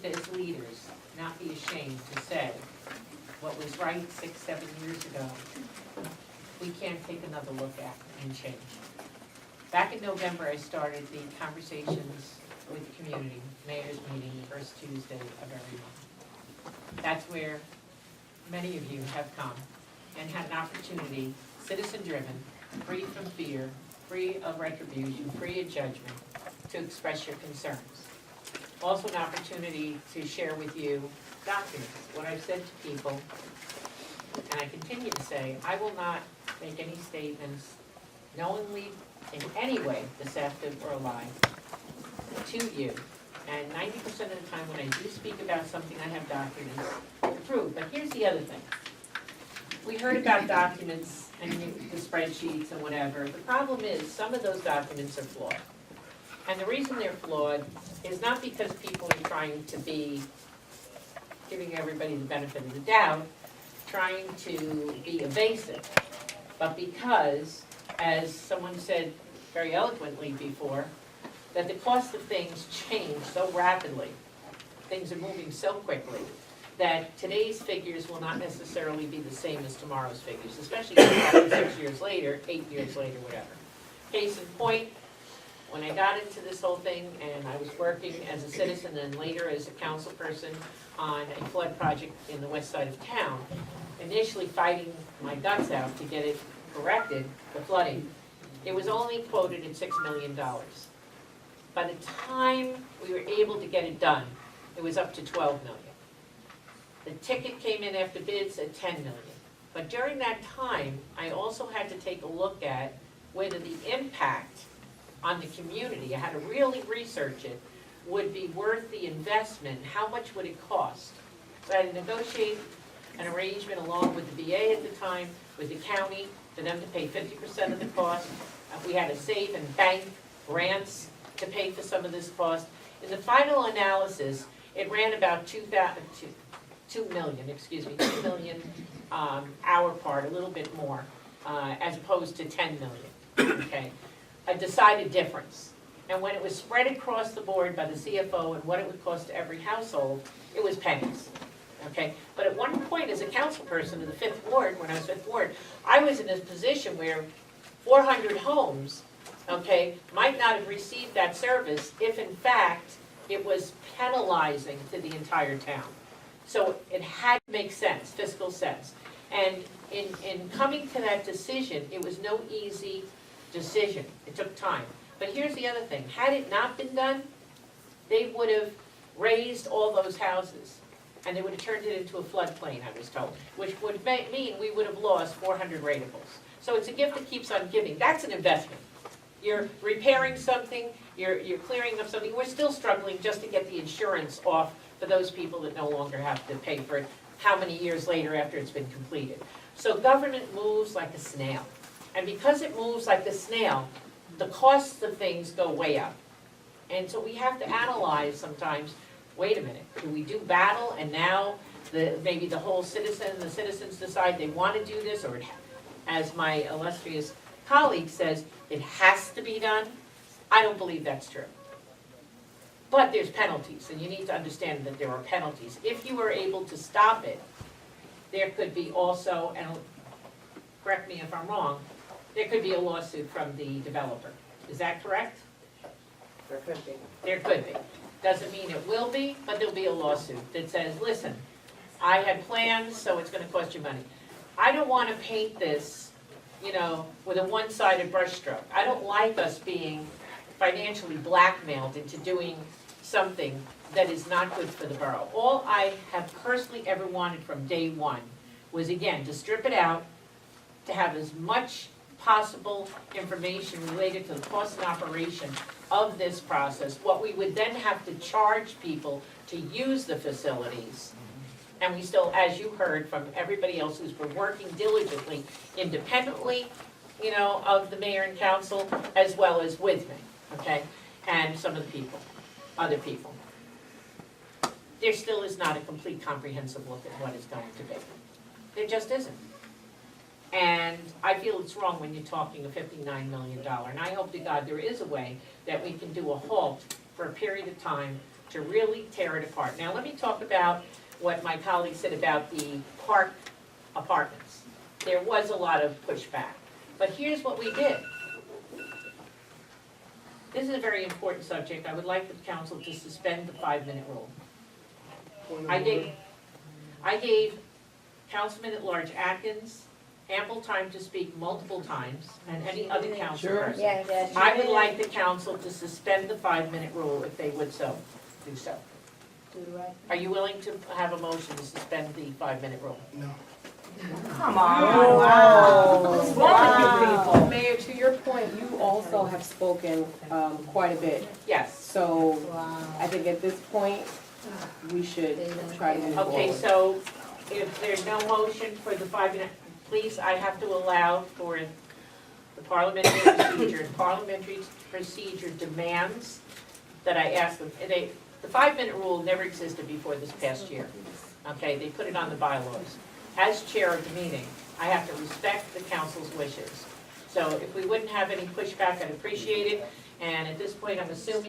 should, as leaders, not be ashamed to say what was right 6, 7 years ago, we can't take another look at and change. Back in November, I started the conversations with the community, mayor's meeting, the first Tuesday of every month. That's where many of you have come and had an opportunity, citizen-driven, free from fear, free of retribution, free of judgment, to express your concerns. Also an opportunity to share with you documents. What I've said to people, and I continue to say, I will not make any statements knowingly in any way deceptive or a lie to you. And 90% of the time when I do speak about something, I have documents to prove. But here's the other thing. We heard about documents and the spreadsheets and whatever. The problem is some of those documents are flawed. And the reason they're flawed is not because people are trying to be giving everybody the benefit of the doubt, trying to be evasive, but because, as someone said very eloquently before, that the cost of things change so rapidly, things are moving so quickly, that today's figures will not necessarily be the same as tomorrow's figures, especially 6 years later, 8 years later, whatever. Case in point, when I got into this whole thing and I was working as a citizen and later as a council person on a flood project in the west side of town, initially fighting my guts out to get it corrected, the flooding, it was only quoted at $6 million. By the time we were able to get it done, it was up to 12 million. The ticket came in after bids at 10 million. But during that time, I also had to take a look at whether the impact on the community, I had to really research it, would be worth the investment, how much would it cost? So I had to negotiate an arrangement along with the VA at the time, with the county, for them to pay 50% of the cost. We had to save and bank grants to pay for some of this cost. In the final analysis, it ran about 2 million our part, a little bit more, as opposed to 10 million, okay? A decided difference. And when it was spread across the board by the CFO and what it would cost to every household, it was pennies, okay? But at one point, as a council person in the 5th Ward, when I was 5th Ward, I was in a position where 400 homes, okay, might not have received that service if in fact it was penalizing to the entire town. So it had to make sense, fiscal sense. And in coming to that decision, it was no easy decision. It took time. But here's the other thing. Had it not been done, they would have raised all those houses and they would have turned it into a floodplain, I was told, which would mean we would have lost 400 ratables. So it's a gift that keeps on giving. That's an investment. You're repairing something, you're clearing up something. We're still struggling just to get the insurance off for those people that no longer have to pay for it, how many years later after it's been completed. So government moves like a snail. And because it moves like a snail, the costs of things go way up. And so we have to analyze sometimes, wait a minute, do we do battle and now maybe the whole the citizens decide they want to do this, or as my illustrious colleague says, it has to be done? I don't believe that's true. But there's penalties, and you need to understand that there are penalties. If you were able to stop it, there could be also, and correct me if I'm wrong, there could be a lawsuit from the developer. Is that correct? There could be. There could be. Doesn't mean it will be, but there'll be a lawsuit that says, listen, I had plans, so it's going to cost you money. I don't want to paint this, you know, with a one-sided brushstroke. I don't like us being financially blackmailed into doing something that is not good for the borough. All I have personally ever wanted from day one was, again, to strip it out, to have as much possible information related to the cost and operation of this process, what we would then have to charge people to use the facilities. And we still, as you heard from everybody else who's been working diligently, independently, you know, of the mayor and council, as well as with me, okay, and some of the people, other people. There still is not a complete comprehensive look at what is going to be. There just isn't. And I feel it's wrong when you're talking a $59 million. And I hope to God there is a way that we can do a halt for a period of time to really tear it apart. Now, let me talk about what my colleague said about the park apartments. There was a lot of pushback, but here's what we did. This is a very important subject. I would like the council to suspend the 5-minute rule. I gave Councilman at Large Atkins ample time to speak multiple times, and any other council person. Yes. I would like the council to suspend the 5-minute rule if they would do so. Are you willing to have a motion to suspend the 5-minute rule? No. Come on. Wow. Wow. Mayor, to your point, you also have spoken quite a bit. Yes. So I think at this point, we should try to move forward. Okay, so if there's no motion for the 5-minute, please, I have to allow for the parliamentary procedure. Parliamentary procedure demands that I ask them, the 5-minute rule never existed before this past year. Okay, they put it on the bylaws. As chair of the meeting, I have to respect the council's wishes. So if we wouldn't have any pushback, I'd appreciate it. And at this point, I'm assuming